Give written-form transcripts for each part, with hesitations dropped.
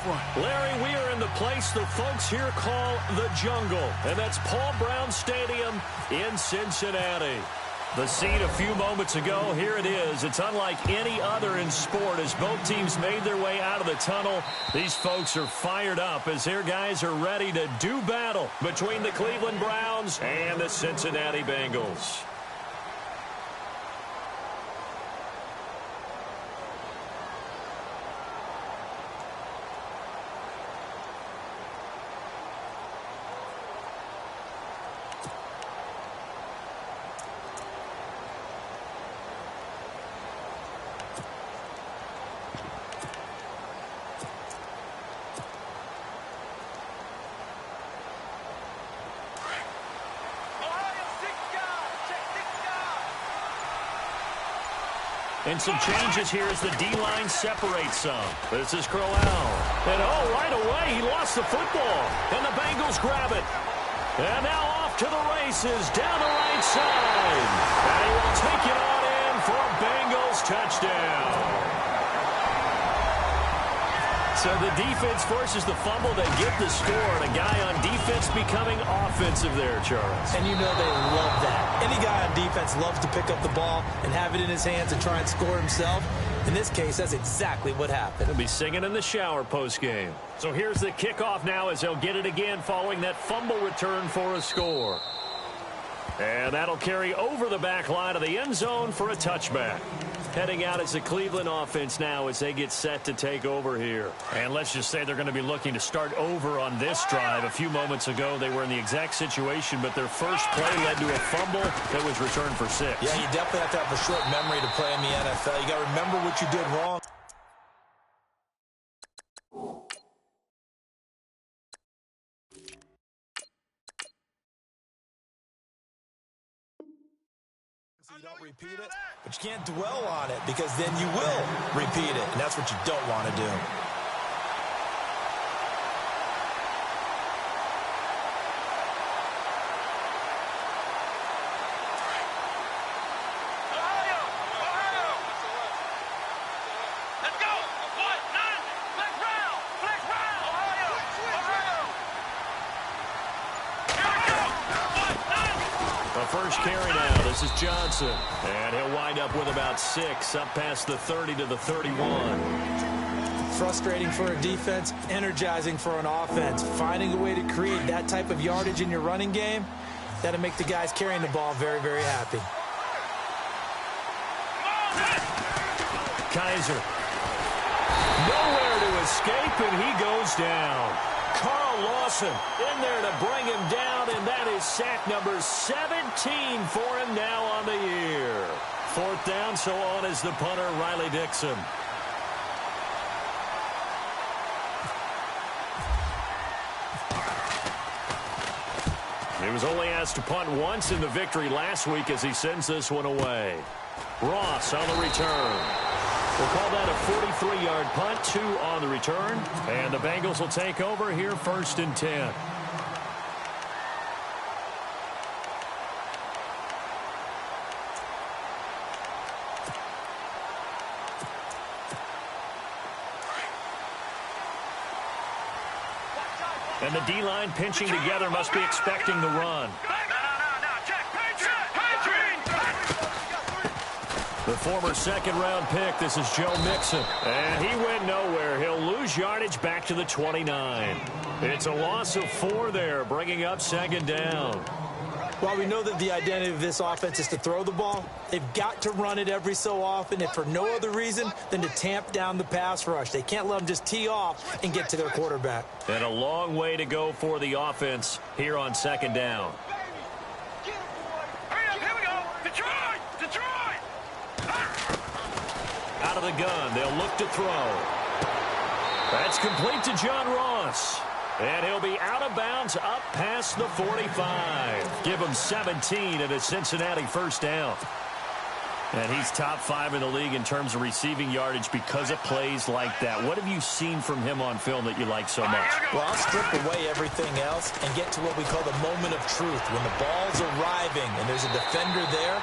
Larry, we are in the place the folks here call the Jungle, and that's Paul Brown Stadium in Cincinnati. The scene a few moments ago, here it is. It's unlike any other in sport as both teams made their way out of the tunnel. These folks are fired up as their guys are ready to do battle between the Cleveland Browns and the Cincinnati Bengals. And some changes here as the D-line separates some. This is Crowell. And, right away, he lost the football. And the Bengals grab it. And now off to the races down the right side. And he will take it on in for a Bengals touchdown. So the defense forces the fumble. They get the score. And a guy on defense becoming offensive there, Charles. And you know they love that. Any guy on defense loves to pick up the ball and have it in his hands and try and score himself. In this case, that's exactly what happened. He'll be singing in the shower post-game. So here's the kickoff now as they'll get it again following that fumble return for a score. And that'll carry over the back line of the end zone for a touchback. Heading out as the Cleveland offense now as they get set to take over here. And let's just say they're going to be looking to start over on this drive. A few moments ago, they were in the exact situation, but their first play led to a fumble that was returned for 6. Yeah, you definitely have to have a short memory to play in the NFL. You got to remember what you did wrong. You don't repeat it, but you can't dwell on it because then you will repeat it, and that's what you don't want to do. First carry now. This is Johnson. And he'll wind up with about 6 up past the 30 to the 31. Frustrating for a defense, energizing for an offense. Finding a way to create that type of yardage in your running game, that'll make the guys carrying the ball very, very happy. Kaiser. Nowhere to escape, and he goes down. Carl Lawson in there to bring him down, and that is sack number 17 for him now on the year. 4th down, so on is the punter, Riley Dixon. He was only asked to punt once in the victory last week as he sends this one away. Ross on the return. We'll call that a 43-yard punt, 2 on the return. And the Bengals will take over here 1st and 10. And the D-line pinching together must be expecting the run. The former second-round pick, this is Joe Mixon. And he went nowhere. He'll lose yardage back to the 29. It's a loss of 4 there, bringing up 2nd down. While we know that the identity of this offense is to throw the ball, they've got to run it every so often, if for no other reason than to tamp down the pass rush. They can't let them just tee off and get to their quarterback. And a long way to go for the offense here on 2nd down. Out of the gun, they'll look to throw. That's complete to John Ross. And he'll be out of bounds up past the 45. Give him 17 at a Cincinnati 1st down. And he's top 5 in the league in terms of receiving yardage because of plays like that. What have you seen from him on film that you like so much? Well, I'll strip away everything else and get to what we call the moment of truth. When the ball's arriving and there's a defender there,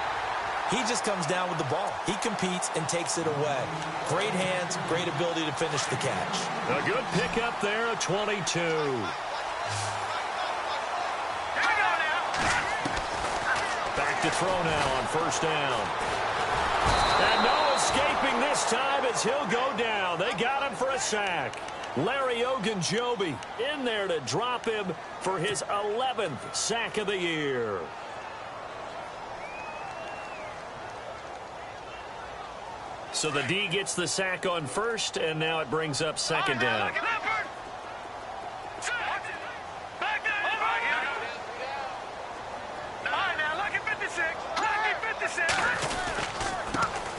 He just comes down with the ball. He competes and takes it away. Great hands, great ability to finish the catch. A good pickup there, a 22. Back to throw now on first down. And no escaping this time as he'll go down. They got him for a sack. Larry Ogunjobi in there to drop him for his 11th sack of the year. So the D gets the sack on first, and now it brings up second down.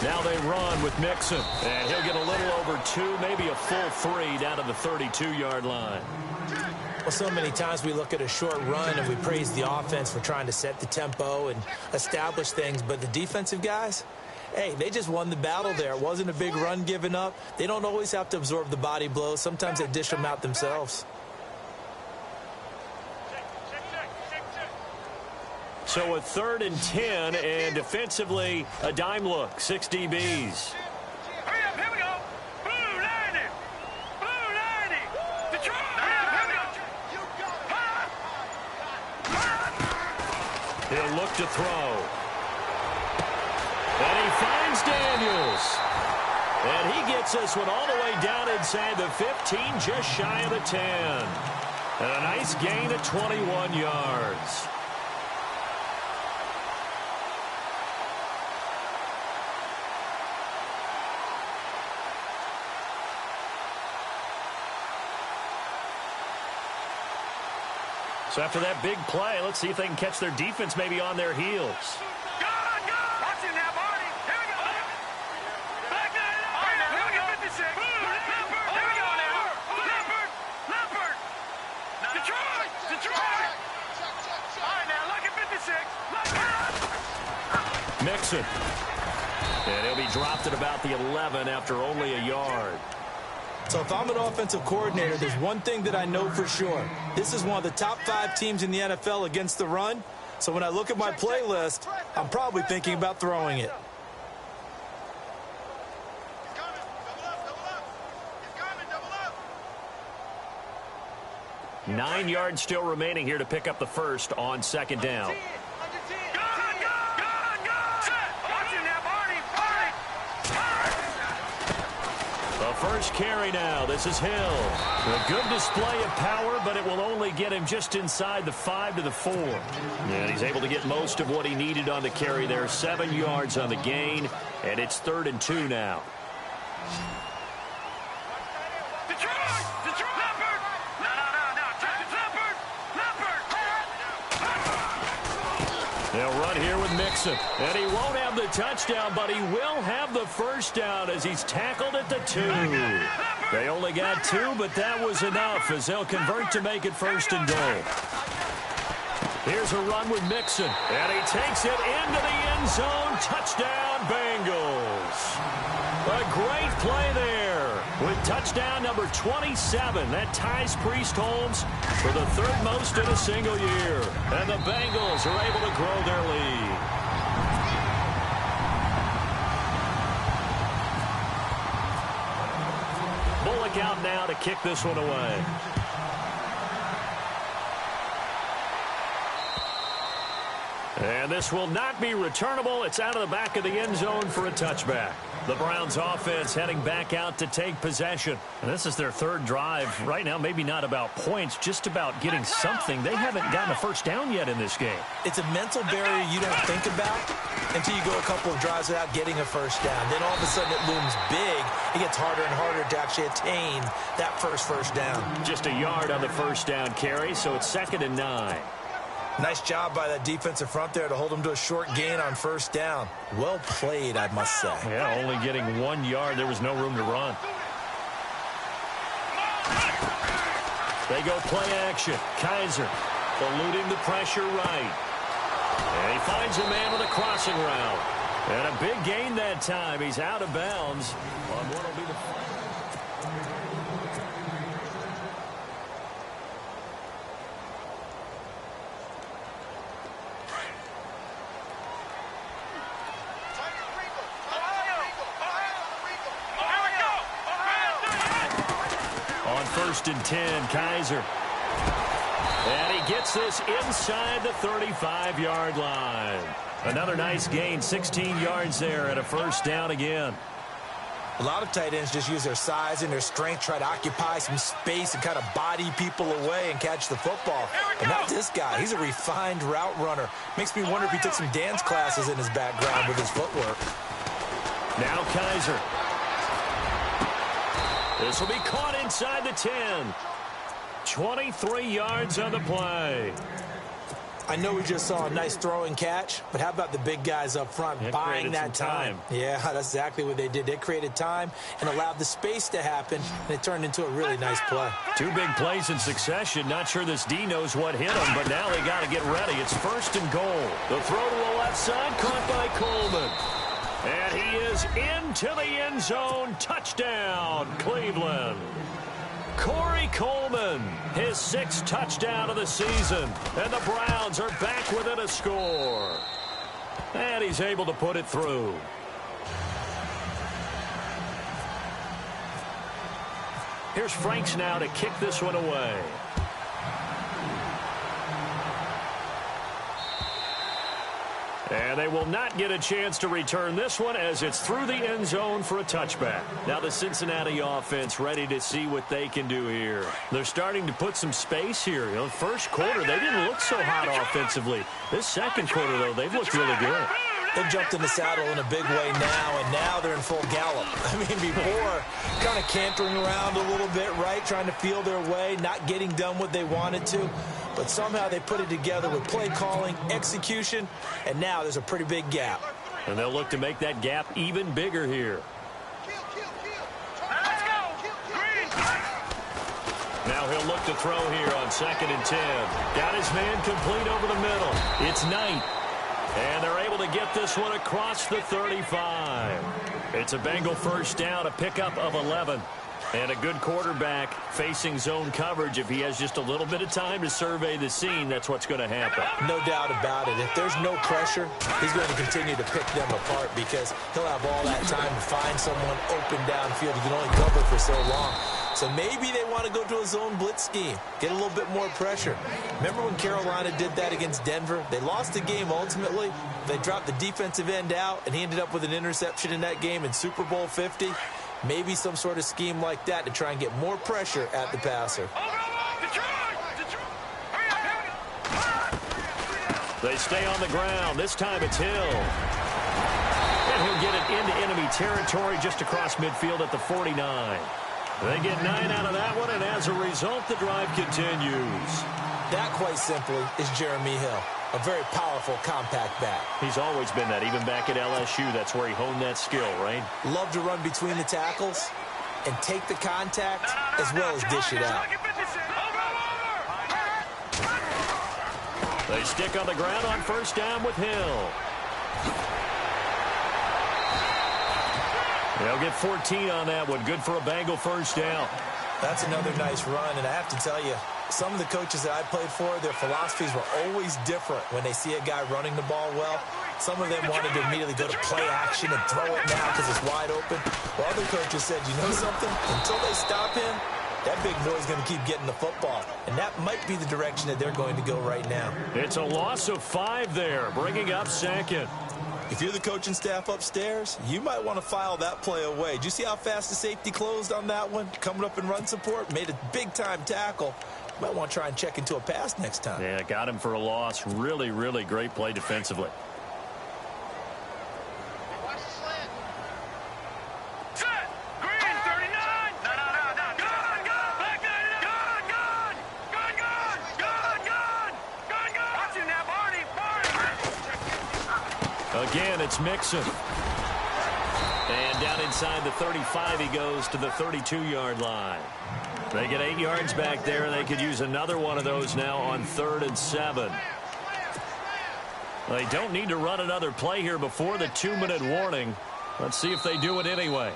Now they run with Mixon, and he'll get a little over 2, maybe a full 3 down to the 32-yard line. Well, so many times we look at a short run and we praise the offense for trying to set the tempo and establish things, but the defensive guys, hey, they just won the battle there. It wasn't a big run given up. They don't always have to absorb the body blows. Sometimes they dish them out themselves. So a 3rd and 10, and defensively, a dime look, 6 DBs. Hurry up, here we go. Blue 90. Blue 90. Detroit. Here we go. He'll look to throw. And he finds Daniels. And he gets this one all the way down inside the 15, just shy of the 10. And a nice gain of 21 yards. So after that big play, let's see if they can catch their defense maybe on their heels. Go, go. Watch it now, Barney. Here we go. Back nine. All right, now, here we go. 56. Leopard. Here we go now. Leopard. Leopard. Detroit. Detroit. All right, now, look at 56. Mixon. And he'll be dropped at about the 11 after only a yard. So if I'm an offensive coordinator, there's one thing that I know for sure. This is one of the top 5 teams in the NFL against the run. So when I look at my playlist, I'm probably thinking about throwing it. 9 yards still remaining here to pick up the first on second down. First carry now. This is Hill. A good display of power, but it will only get him just inside the 5 to the 4. And he's able to get most of what he needed on the carry there. 7 yards on the gain, and it's 3rd and 2 now. They'll run here with Mixon. And he won't have the touchdown, but he will have the first down as he's tackled at the 2. They only got 2, but that was enough as they'll convert to make it 1st and goal. Here's a run with Mixon. And he takes it into the end zone. Touchdown, Bengals. A great play there with touchdown number 27. That ties Priest Holmes for the 3rd most in a single year. And the Bengals are able to grow their lead. Bullock out now to kick this one away. And this will not be returnable. It's out of the back of the end zone for a touchback. The Browns offense heading back out to take possession. And this is their 3rd drive. Right now, maybe not about points, just about getting something. They haven't gotten a first down yet in this game. It's a mental barrier you don't think about until you go a couple of drives without getting a first down. Then all of a sudden it looms big. It gets harder and harder to actually attain that first down. Just a yard on the first down carry, so it's 2nd and 9. Nice job by that defensive front there to hold them to a short gain on first down. Well played, I must say. Yeah, only getting 1 yard. There was no room to run. They go play action. Kaiser eluding the pressure right. And he finds a man with a crossing route. And a big gain that time. He's out of bounds on what will be the final. first and 10. Kaiser. And he gets this inside the 35-yard line. Another nice gain, 16 yards there, and a first down again. A lot of tight ends just use their size and their strength, try to occupy some space and kind of body people away and catch the football. But not this guy. He's a refined route runner. Makes me wonder if he took some dance classes in his background with his footwork. Now Kaiser. This will be caught inside the 10. 23 yards on the play. I know we just saw a nice throw and catch, but how about the big guys up front buying that time? Yeah, that's exactly what they did. They created time and allowed the space to happen, and it turned into a really nice play. Two big plays in succession. Not sure this D knows what hit him, but now they got to get ready. It's first and goal. The throw to the left side, caught by Coleman. And he is into the end zone. Touchdown, Cleveland. Corey Coleman, his 6th touchdown of the season. And the Browns are back within a score. And he's able to put it through. Here's Franks now to kick this one away. And they will not get a chance to return this one as it's through the end zone for a touchback. Now the Cincinnati offense ready to see what they can do here. They're starting to put some space here. You know, first quarter, they didn't look so hot offensively. This second quarter, though, they've looked really good. They've jumped in the saddle in a big way now, and now they're in full gallop. I mean, before, kind of cantering around a little bit, right, trying to feel their way, not getting done what they wanted to. But somehow they put it together with play calling, execution, and now there's a pretty big gap. And they'll look to make that gap even bigger here. Now he'll look to throw here on 2nd and 10. Got his man complete over the middle. It's Knight. And they're able to get this one across the 35. It's a Bengal first down, a pickup of 11. And a good quarterback facing zone coverage. If he has just a little bit of time to survey the scene, that's what's going to happen. No doubt about it. If there's no pressure, he's going to continue to pick them apart because he'll have all that time to find someone open downfield. He can only cover for so long. So maybe they want to go to a zone blitz scheme, get a little bit more pressure. Remember when Carolina did that against Denver? They lost the game ultimately. They dropped the defensive end out, and he ended up with an interception in that game in Super Bowl 50. Maybe some sort of scheme like that to try and get more pressure at the passer. They stay on the ground. This time it's Hill. And he'll get it into enemy territory just across midfield at the 49. They get 9 out of that one, and as a result, the drive continues. That, quite simply, is Jeremy Hill. A very powerful, compact back. He's always been that. Even back at LSU, that's where he honed that skill, right? Love to run between the tackles and take the contact as well as dish it out. They stick on the ground on first down with Hill. They'll get 14 on that one. Good for a Bengal first down. That's another nice run, and I have to tell you, some of the coaches that I played for, their philosophies were always different when they see a guy running the ball well. Some of them wanted to immediately go to play action and throw it now because it's wide open. While other coaches said, you know something? Until they stop him, that big boy's going to keep getting the football. And that might be the direction that they're going to go right now. It's a loss of 5 there, bringing up 2nd. If you're the coaching staff upstairs, you might want to file that play away. Did you see how fast the safety closed on that one? Coming up in run support, made a big-time tackle. Might want to try and check into a pass next time. Yeah, got him for a loss. Really, really great play defensively. Watch the slant. Set. Green 39. No. Gun. Back 99. Gun. Watch him now, Barney. Again, it's Mixon. And down inside the 35, he goes to the 32-yard line. They get 8 yards back there. They could use another one of those now on 3rd and 7. They don't need to run another play here before the 2-minute warning. Let's see if they do it anyway.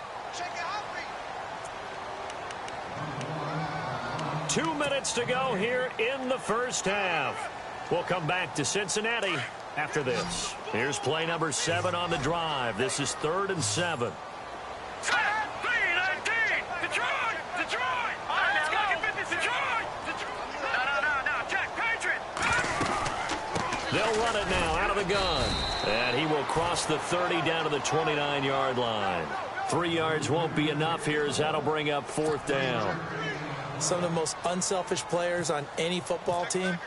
2 minutes to go here in the first half. We'll come back to Cincinnati after this. Here's play number 7 on the drive. This is 3rd and 7. Detroit. Let's go. They'll run it now out of the gun. And he will cross the 30 down to the 29-yard line. 3 yards won't be enough here as that'll bring up 4th down. Some of the most unselfish players on any football team,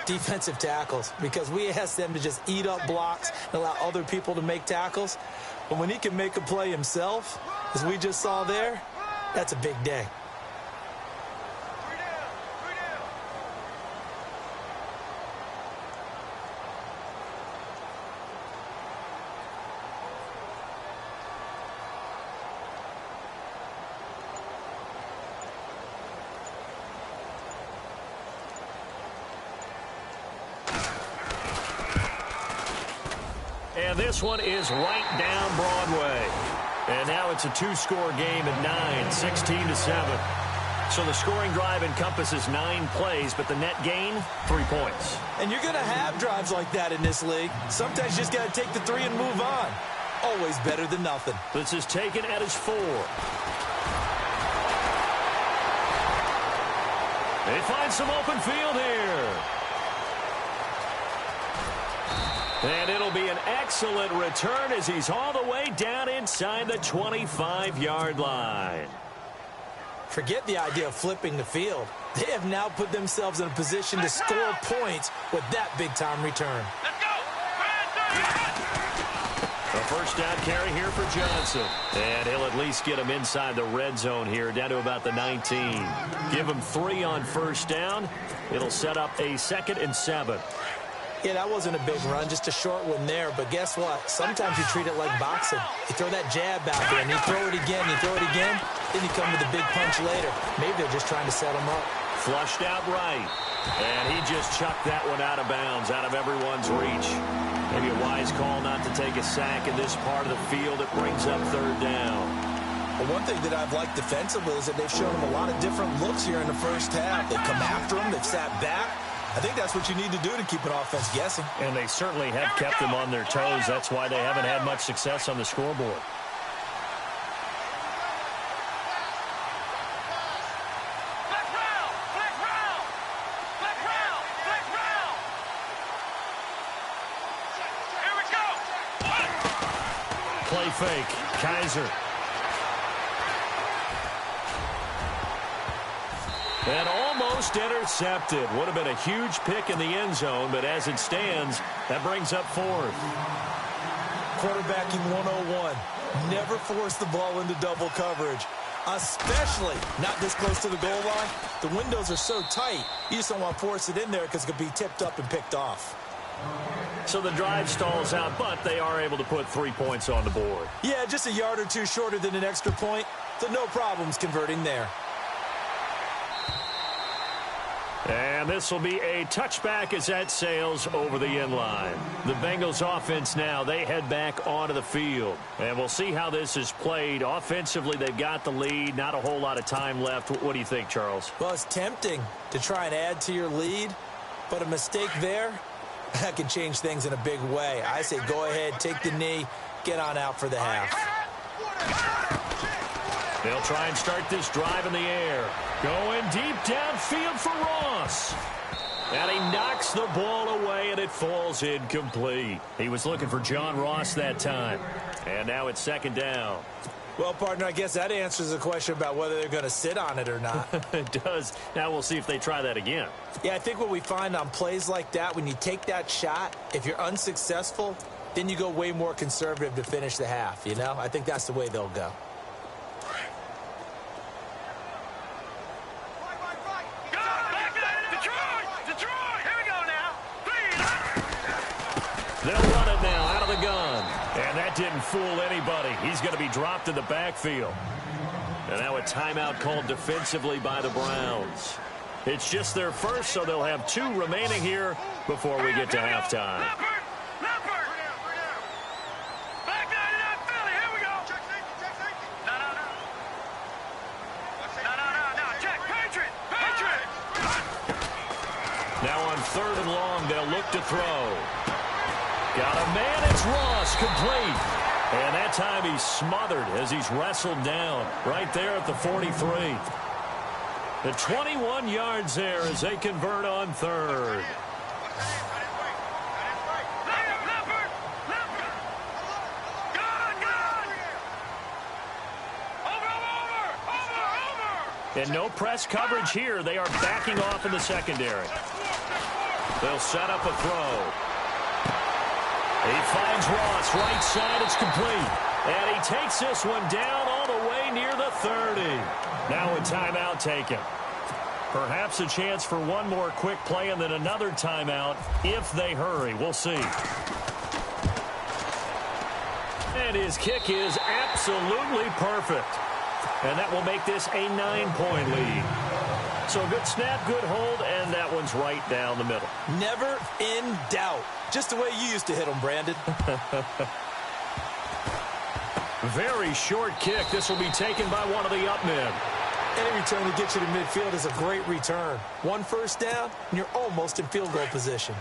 defensive tackles, because we ask them to just eat up blocks and allow other people to make tackles. But when he can make a play himself, as we just saw there, that's a big day. And this one is right down Broadway. And now it's a 2-score game at 9, 16-7. So the scoring drive encompasses 9 plays, but the net gain, 3 points. And you're going to have drives like that in this league. Sometimes you just got to take the 3 and move on. Always better than nothing. This is taken at his 4. They find some open field here. And it'll be an excellent return as he's all the way down inside the 25-yard line. Forget the idea of flipping the field. They have now put themselves in a position to score points with that big-time return. Let's go. A first down carry here for Johnson. And he'll at least get him inside the red zone here, down to about the 19. Give him 3 on first down. It'll set up a 2nd and 7. Yeah, that wasn't a big run, just a short one there. But guess what? Sometimes you treat it like boxing. You throw that jab out there, and you throw it again, then you come with a big punch later. Maybe they're just trying to set him up. Flushed out right. And he just chucked that one out of bounds, out of everyone's reach. Maybe a wise call not to take a sack in this part of the field. It brings up 3rd down. Well, one thing that I've liked defensively is that they've shown him a lot of different looks here in the first half. They've come after him. They've sat back. I think that's what you need to do to keep an offense guessing. And they certainly have kept them on their toes. That's why they haven't had much success on the scoreboard. Flex round. Flex round. Flex round. Flex round. Here we go. Play fake. Kaiser. And almost intercepted. Would have been a huge pick in the end zone, but as it stands, that brings up 4th. Quarterbacking 101. Never force the ball into double coverage, especially not this close to the goal line. The windows are so tight, you just don't want to force it in there because it could be tipped up and picked off. So the drive stalls out, but they are able to put 3 points on the board. Yeah, just a yard or 2 shorter than an extra point, so no problems converting there. And this will be a touchback as that sails over the end line. The Bengals offense now, they head back onto the field. And we'll see how this is played. Offensively, they've got the lead. Not a whole lot of time left. What do you think, Charles? Well, it's tempting to try and add to your lead, but a mistake there, that can change things in a big way. I say go ahead, take the knee, get on out for the half. They'll try and start this drive in the air. Going deep downfield for Ross. And he knocks the ball away, and it falls incomplete. He was looking for John Ross that time. And now it's 2nd down. Well, partner, I guess that answers the question about whether they're going to sit on it or not. It does. Now we'll see if they try that again. Yeah, I think what we find on plays like that, when you take that shot, if you're unsuccessful, then you go way more conservative to finish the half, you know? I think that's the way they'll go. They'll run it now out of the gun. And that didn't fool anybody. He's going to be dropped in the backfield. And now a timeout called defensively by the Browns. It's just their first, so they'll have 2 remaining here before we get to halftime. Now on 3rd and long, they'll look to throw. Got a man, it's Ross, complete. And that time he's smothered as he's wrestled down right there at the 43. The 21 yards there as they convert on 3rd. And no press coverage here. They are backing off in the secondary. They'll set up a throw. He finds Ross. Right side, it's complete. And he takes this one down all the way near the 30. Now a timeout taken. Perhaps a chance for one more quick play and then another timeout if they hurry. We'll see. And his kick is absolutely perfect. And that will make this a 9-point lead. So good snap, good hold, and that one's right down the middle. Never in doubt. Just the way you used to hit them, Brandon. Very short kick. This will be taken by one of the up men. Any return that gets you to midfield is a great return. One first down, and you're almost in field goal position.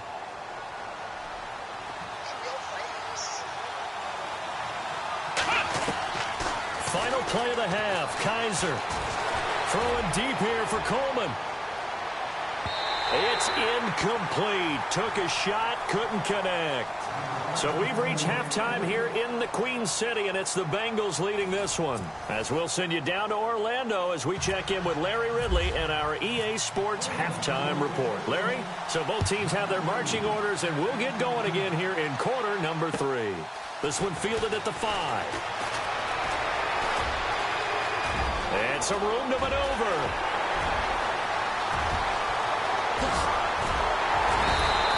Final play of the half. Kaiser throwing deep here for Coleman. It's incomplete. Took a shot, couldn't connect. So we've reached halftime here in the Queen City, and it's the Bengals leading this one. As we'll send you down to Orlando as we check in with Larry Ridley and our EA Sports halftime report. Larry, so both teams have their marching orders, and we'll get going again here in quarter number 3. This one fielded at the 5. And some room to maneuver.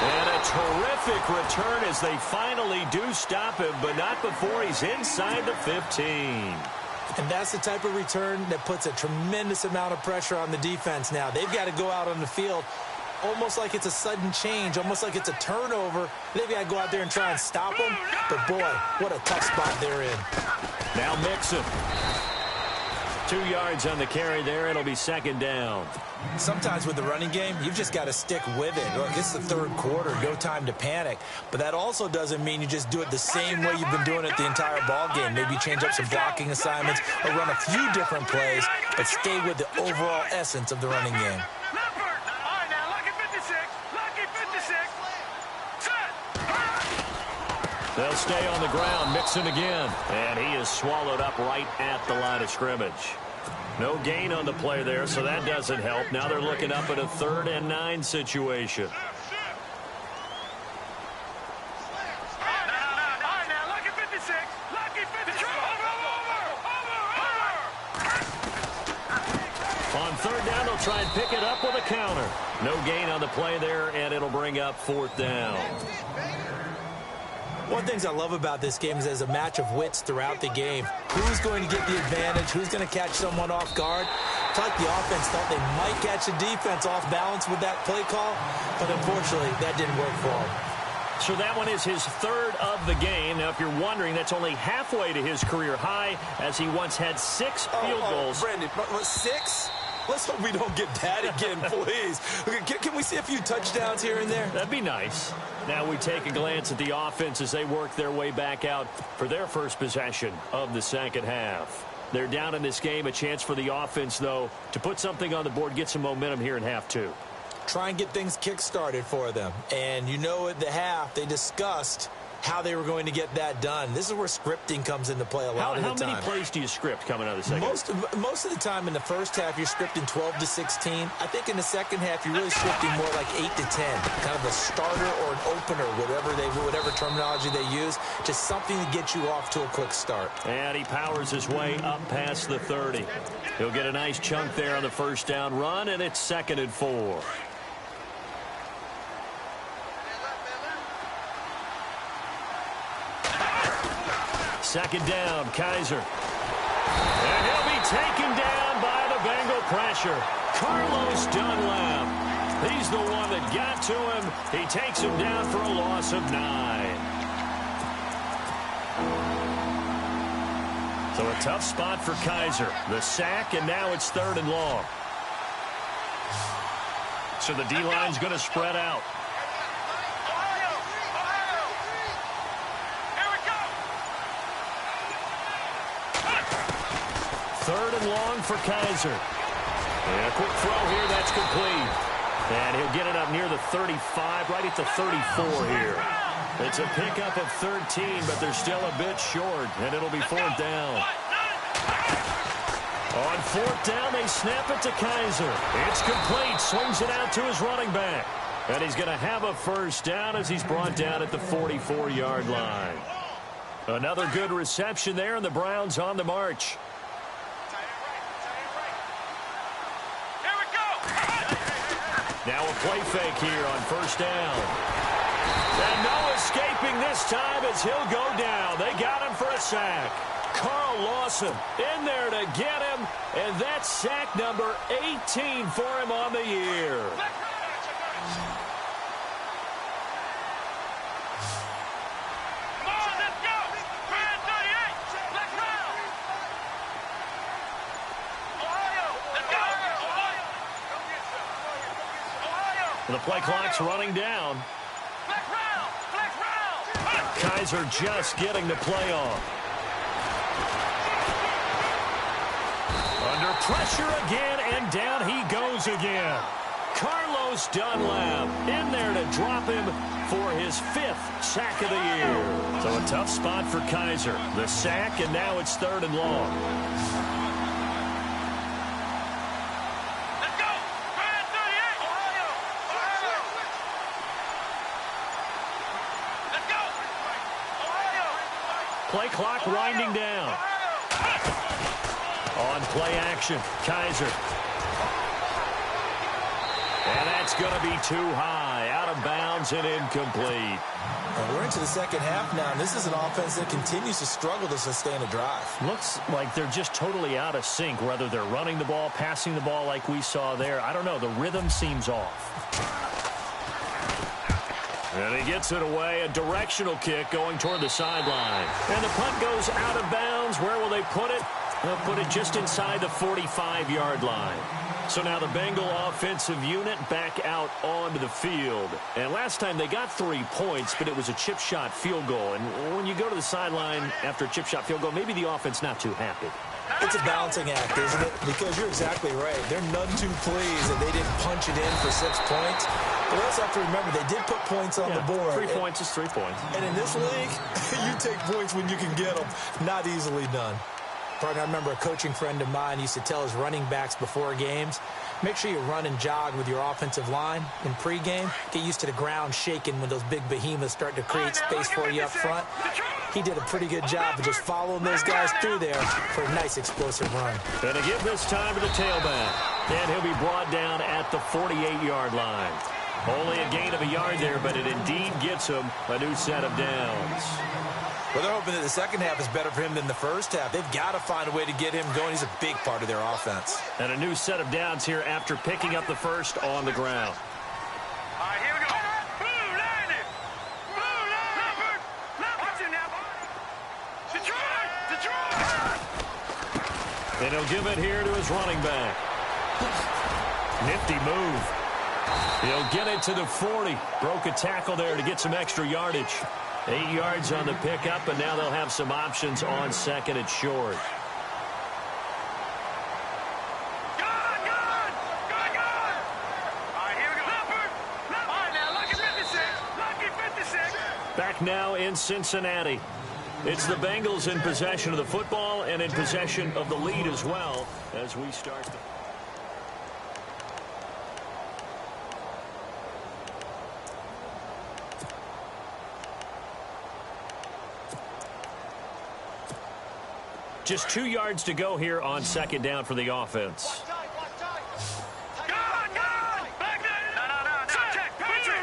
And a terrific return as they finally do stop him, but not before he's inside the 15. And that's the type of return that puts a tremendous amount of pressure on the defense now. They've got to go out on the field almost like it's a sudden change, almost like it's a turnover. They've got to go out there and try and stop them. But, boy, what a tough spot they're in. Now Mixon. 2 yards on the carry there. It'll be second down. Sometimes with the running game, you've just got to stick with it. Look, it's the third quarter, no time to panic. But that also doesn't mean you just do it the same way you've been doing it the entire ball game. Maybe change up some blocking assignments or run a few different plays, but stay with the overall essence of the running game. They'll stay on the ground. Mixon again. And he is swallowed up right at the line of scrimmage. No gain on the play there, so that doesn't help. Now they're looking up at a 3rd and 9 situation. On 3rd down, they'll try and pick it up with a counter. No gain on the play there, and it'll bring up 4th down. One of the things I love about this game is there's a match of wits throughout the game. Who's going to get the advantage? Who's going to catch someone off guard? It's like the offense thought they might catch the defense off balance with that play call, but unfortunately, that didn't work for them. So that one is his 3rd of the game. Now, if you're wondering, that's only halfway to his career high, as he once had 6 field goals. Brandon, 6? Let's hope we don't get that again, please. Can we see a few touchdowns here and there? That'd be nice. Now we take a glance at the offense as they work their way back out for their first possession of the second half. They're down in this game. A chance for the offense, though, to put something on the board, get some momentum here in half 2. Try and get things kick-started for them. And you know at the half, they discussed how they were going to get that done. This is where scripting comes into play a lot of the time. How many plays do you script coming out of the second? Most of the time in the first half, you're scripting 12 to 16. I think in the second half, you're really scripting more like 8 to 10. Kind of a starter or an opener, whatever terminology they use. Just something to get you off to a quick start. And he powers his way up past the 30. He'll get a nice chunk there on the first down run, and it's 2nd and 4. Second down, Kaiser. And he'll be taken down by the Bengal pressure. Carlos Dunlap. He's the one that got to him. He takes him down for a loss of 9. So a tough spot for Kaiser. The sack, and now it's 3rd and long. So the D-line's going to spread out. 3rd and long for Kaiser. And a quick throw here, that's complete. And he'll get it up near the 35, right at the 34 here. It's a pickup of 13, but they're still a bit short, and it'll be 4th down. On fourth down, they snap it to Kaiser. It's complete. Swings it out to his running back. And he's going to have a first down as he's brought down at the 44-yard line. Another good reception there, and the Browns on the march. Here we go. Now a play fake here on first down. And no escaping this time as he'll go down. They got him for a sack. Carl Lawson in there to get him, and that's sack number 18 for him on the year. Come on, let's go. Brand 38. Let's round. Ohio. Let's go. Ohio. The play clock's running down. Flex round. Flex round. Kaiser just getting the play off. Under pressure again, and down he goes again. Carlos Dunlap in there to drop him for his 5th sack of the year. So a tough spot for Kaiser. The sack, and now it's 3rd and long. Let's go. Brand 38. Ohio. Ohio. Let's go. Ohio. Play clock winding down. On play action, Kaiser. And that's going to be too high, out of bounds and incomplete. And we're into the second half now, and this is an offense that continues to struggle to sustain a drive. Looks like they're just totally out of sync, whether they're running the ball, passing the ball like we saw there. I don't know, the rhythm seems off. And he gets it away, a directional kick going toward the sideline. And the punt goes out of bounds. Where will they put it? They'll put it just inside the 45-yard line. So now the Bengal offensive unit back out onto the field. And last time they got 3 points, but it was a chip shot field goal. And when you go to the sideline after a chip shot field goal, maybe the offense not too happy. It's a balancing act, isn't it? Because you're exactly right. They're none too pleased that they didn't punch it in for 6 points. But we also have to remember they did put points on the board. 3 points is 3 points. And in this league, you take points when you can get them. Not easily done. Partner, I remember a coaching friend of mine used to tell his running backs before games, make sure you run and jog with your offensive line in pregame. Get used to the ground shaking when those big behemoths start to create space for you up front. He did a pretty good job of just following those guys through there for a nice explosive run. And to give this time to the tailback. And he'll be brought down at the 48-yard line. Only a gain of a yard there, but it indeed gets him a new set of downs. Well, they're hoping that the second half is better for him than the first half. They've got to find a way to get him going. He's a big part of their offense. And a new set of downs here after picking up the first on the ground. All right, here we go. Blue landed. Blue landed. Watch it now. Detroit. Detroit. And he'll give it here to his running back. Nifty move. He'll get it to the 40. Broke a tackle there to get some extra yardage. 8 yards on the pickup, and now they'll have some options on second and short. Good. All right, here we go. Leopard. All right, now, lucky 56. Lucky 56. Back now in Cincinnati. It's the Bengals in possession of the football and in possession of the lead as well as we start the... Just 2 yards to go here on second down for the offense. Good. Back there. No. Check. Patriot.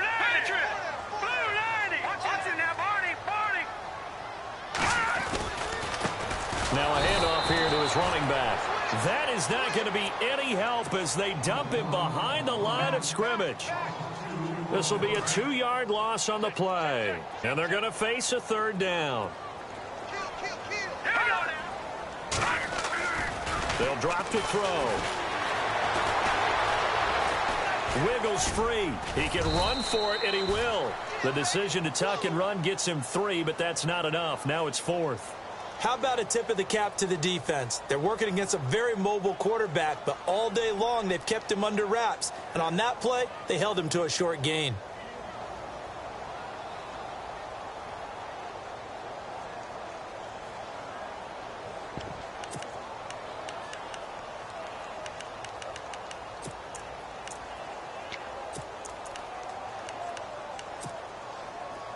Blue landing. Watch it now, Barney. Now a handoff here to his running back. That is not going to be any help as they dump him behind the line of scrimmage. This will be a 2-yard loss on the play. And they're going to face a third down. They'll drop to throw. Wiggles free. He can run for it, and he will. The decision to tuck and run gets him 3, but that's not enough. Now it's 4th. How about a tip of the cap to the defense? They're working against a very mobile quarterback, but all day long they've kept him under wraps. And on that play, they held him to a short gain.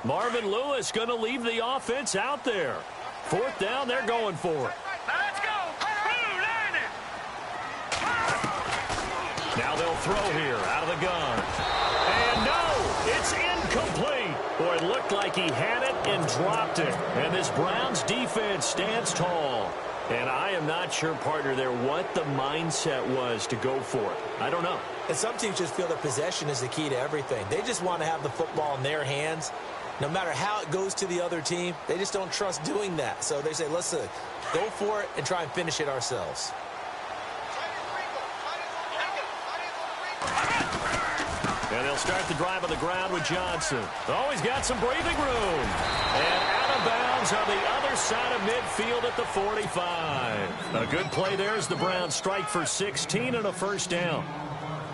Marvin Lewis going to leave the offense out there. 4th down, they're going for it. Now let's go. Blue, line it. Now they'll throw here out of the gun. And no, it's incomplete. Boy, it looked like he had it and dropped it. And this Browns defense stands tall. And I am not sure, partner, there what the mindset was to go for it. I don't know. And some teams just feel that possession is the key to everything. They just want to have the football in their hands. No matter how it goes to the other team, they just don't trust doing that. So they say, listen, go for it and try and finish it ourselves. And they'll start the drive on the ground with Johnson. Oh, he's got some breathing room. And out of bounds on the other side of midfield at the 45. A good play there as the Browns strike for 16 and a 1st down.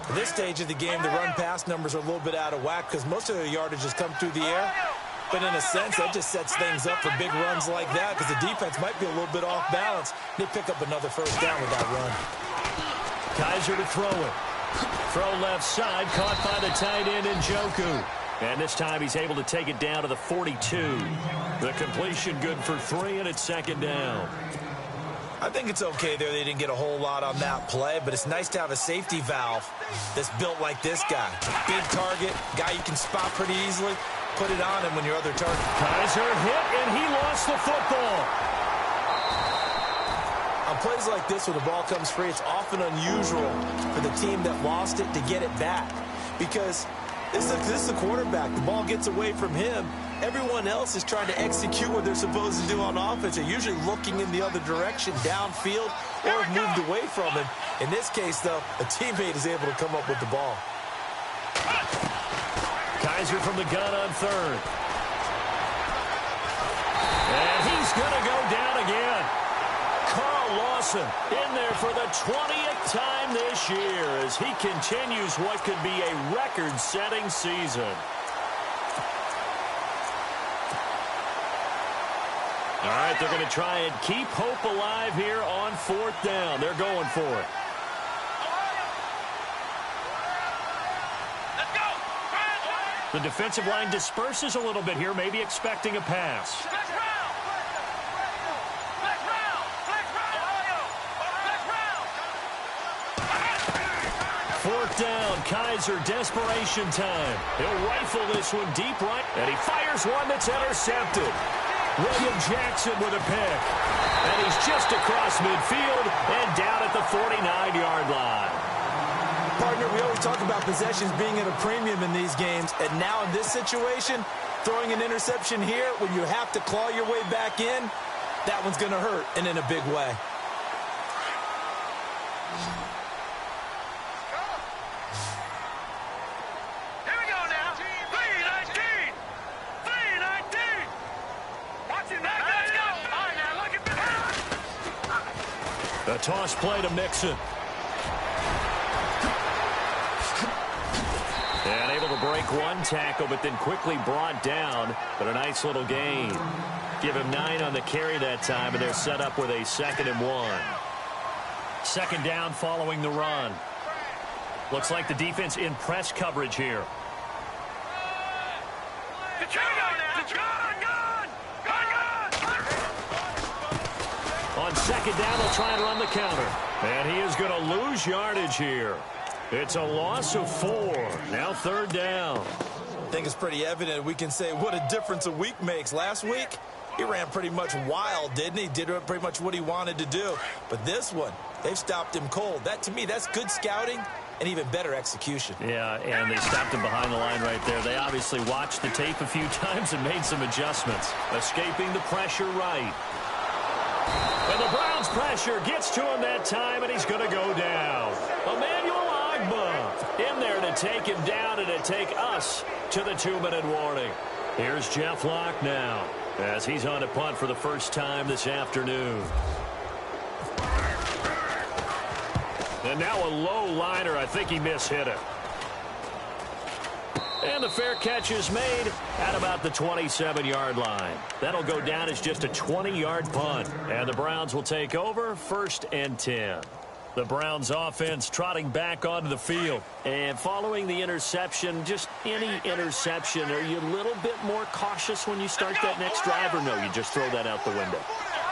At this stage of the game, the run-pass numbers are a little bit out of whack because most of their yardage has come through the air. But in a sense, that just sets things up for big runs like that because the defense might be a little bit off balance. They pick up another 1st down with that run. Kaiser to throw it. Throw left side, caught by the tight end Njoku. And this time he's able to take it down to the 42. The completion good for 3, and it's 2nd down. I think it's okay there. They didn't get a whole lot on that play, but it's nice to have a safety valve that's built like this guy. Big target, guy you can spot pretty easily. Put it on him when your other target. Kaiser hit, and he lost the football. On plays like this, when the ball comes free, it's often unusual for the team that lost it to get it back. Because this is the quarterback. The ball gets away from him. Everyone else is trying to execute what they're supposed to do on offense. They're usually looking in the other direction, downfield, or have moved away from him. In this case, though, a teammate is able to come up with the ball. Kaiser from the gun on 3rd. And he's going to go down again. Carl Lawson in there for the 20th time this year as he continues what could be a record-setting season. All right, they're going to try and keep hope alive here on 4th down. They're going for it. Let's go. The defensive line disperses a little bit here, maybe expecting a pass. Let's round. Let's round. Let's round. Let's round. 4th down, Kaiser, desperation time. He'll rifle this one deep right, and he fires one that's intercepted. William Jackson with a pick. And he's just across midfield and down at the 49-yard line. Partner, we always talk about possessions being at a premium in these games. And now in this situation, throwing an interception here when you have to claw your way back in, that one's going to hurt, and in a big way. Here we go now. 319. 319. Watch it now. Let's go. All right, now look at this. A toss play to Mixon. And able to break one tackle, but then quickly brought down. But a nice little gain. Give him 9 on the carry that time, and they're set up with a 2nd and 1. 2nd down following the run. Looks like the defense in press coverage here. On 2nd down, they'll try and run the counter. And he is going to lose yardage here. It's a loss of 4. Now 3rd down. I think it's pretty evident. We can say what a difference a week makes. Last week, he ran pretty much wild, didn't he? Did pretty much what he wanted to do. But this one, they've stopped him cold. That, to me, that's good scouting and even better execution. Yeah, and they stopped him behind the line right there. They obviously watched the tape a few times and made some adjustments. Escaping the pressure right. And the Browns' pressure gets to him that time, and he's going to go down. Emmanuel in there to take him down and to take us to the 2-minute warning. Here's Jeff Locke now as he's on to punt for the first time this afternoon. And now a low liner. I think he mishit it. And the fair catch is made at about the 27-yard line. That'll go down as just a 20-yard punt. And the Browns will take over 1st and 10. The Browns offense trotting back onto the field. And following the interception, just any interception, are you a little bit more cautious when you start that next drive, or no, you just throw that out the window?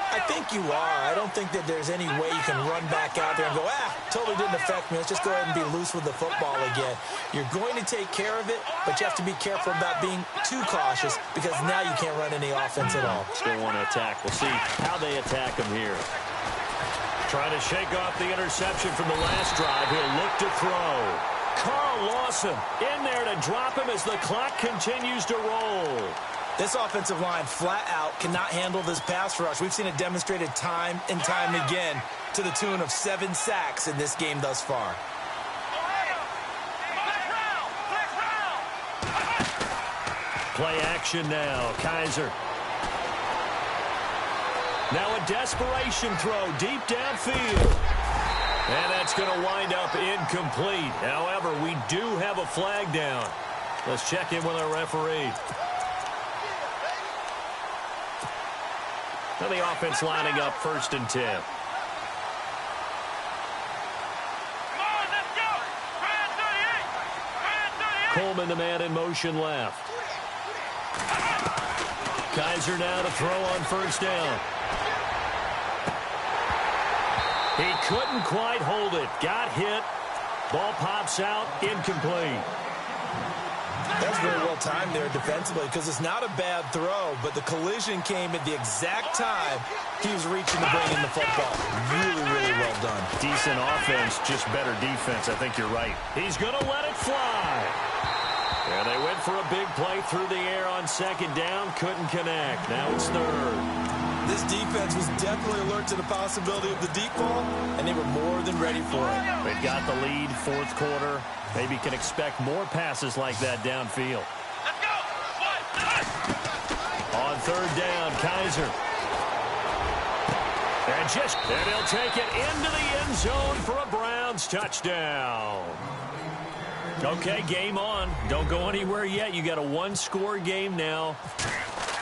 I think you are. I don't think that there's any way you can run back out there and go, totally didn't affect me. Let's just go ahead and be loose with the football again. You're going to take care of it, but you have to be careful about being too cautious because now you can't run any offense at all. Still want to attack. We'll see how they attack him here. Trying to shake off the interception from the last drive. He'll look to throw. Carl Lawson in there to drop him as the clock continues to roll. This offensive line flat out cannot handle this pass rush. We've seen it demonstrated time and time again to the tune of 7 sacks in this game thus far. Play action now. Kaiser. Now a desperation throw deep downfield. And that's going to wind up incomplete. However, we do have a flag down. Let's check in with our referee. Now the offense lining up 1st and 10. Coleman, the man in motion left. Kaiser now to throw on 1st down. He couldn't quite hold it. Got hit. Ball pops out. Incomplete. That's very well timed there defensively because it's not a bad throw, but the collision came at the exact time he was reaching to bring in the football. Really, really well done. Decent offense, just better defense. I think you're right. He's going to let it fly. And they went for a big play through the air on 2nd down. Couldn't connect. Now it's 3rd. This defense was definitely alert to the possibility of the deep ball, and they were more than ready for it. They've got the lead, 4th quarter. Maybe can expect more passes like that downfield. Let's go. On 3rd down, Kaiser. And he'll take it into the end zone for a Browns touchdown. Okay, game on. Don't go anywhere yet. You got a 1-score game now.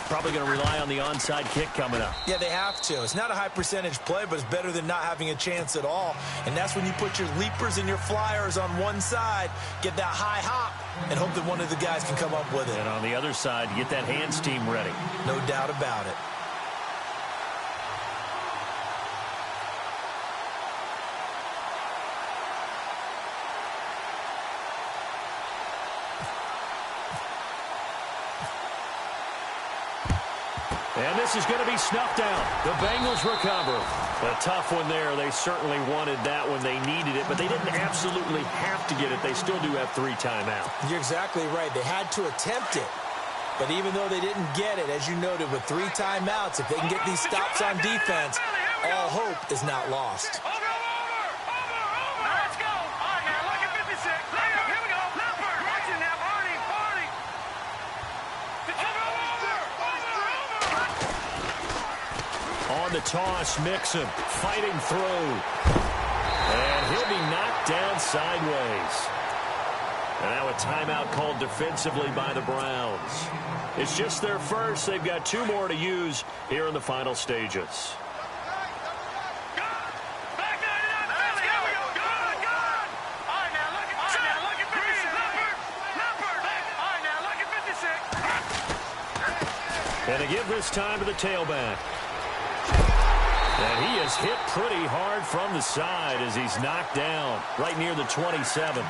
Probably going to rely on the onside kick coming up. Yeah, they have to. It's not a high percentage play, but it's better than not having a chance at all. And that's when you put your leapers and your flyers on one side, get that high hop, and hope that one of the guys can come up with it. And on the other side, get that hands team ready. No doubt about it. And this is going to be snuffed out. The Bengals recover. A tough one there. They certainly wanted that when they needed it, but they didn't absolutely have to get it. They still do have 3 timeouts. You're exactly right. They had to attempt it. But even though they didn't get it, as you noted, with 3 timeouts, if they can get these stops on defense, all hope is not lost. Let's go. All right, now, look at 56. Here we go. Leopard. Watch it now, Barney. On the toss, Mixon fighting through. And he'll be knocked down sideways. And now a timeout called defensively by the Browns. It's just their first. They've got 2 more to use here in the final stages. And they give this time to the tailback. And he is hit pretty hard from the side as he's knocked down right near the 27.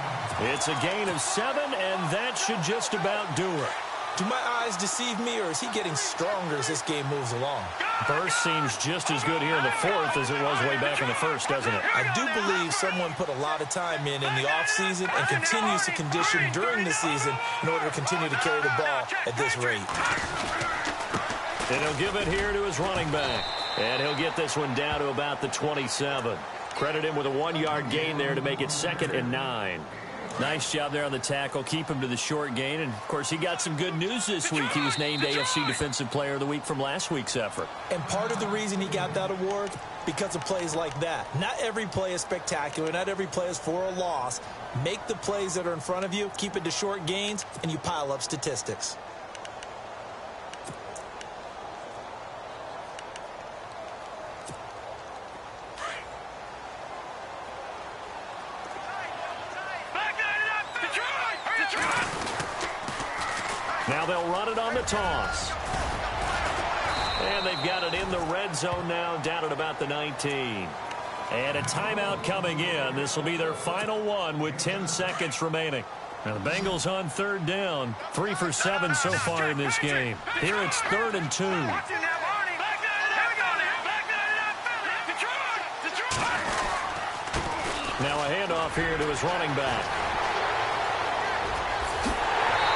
It's a gain of 7, and that should just about do it. Do my eyes deceive me, or is he getting stronger as this game moves along? Burst seems just as good here in the 4th as it was way back in the 1st, doesn't it? I do believe someone put a lot of time in the offseason and continues to condition during the season in order to continue to carry the ball at this rate. And he'll give it here to his running back. And he'll get this one down to about the 27. Credit him with a 1-yard gain there to make it 2nd and 9. Nice job there on the tackle. Keep him to the short gain. And, of course, he got some good news this week. He was named AFC Defensive Player of the Week from last week's effort. And part of the reason he got that award, because of plays like that. Not every play is spectacular. Not every play is for a loss. Make the plays that are in front of you, keep it to short gains, and you pile up statistics. Now they'll run it on the toss. And they've got it in the red zone now, down at about the 19. And a timeout coming in. This will be their final one with 10 seconds remaining. Now the Bengals on third down. 3 for 7 so far in this game. Here it's 3rd and 2. Now a handoff here to his running back.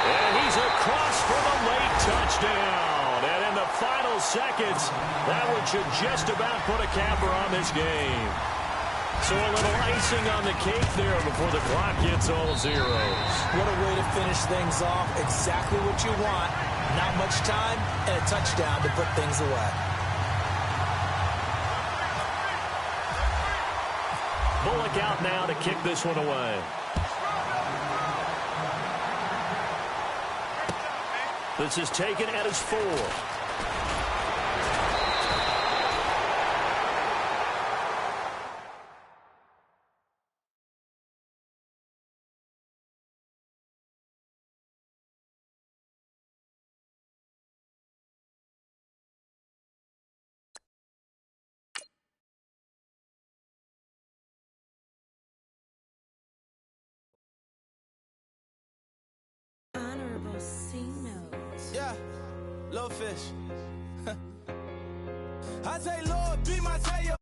And he's across for the late touchdown. And in the final seconds, that one should just about put a capper on this game. So a little icing on the cake there before the clock hits all zeros. What a way to finish things off. Exactly what you want. Not much time and a touchdown to put things away. Bullock out now to kick this one away. This is taken at his 4. Honorable C notes. Yeah, little fish. I say, Lord, be my savior.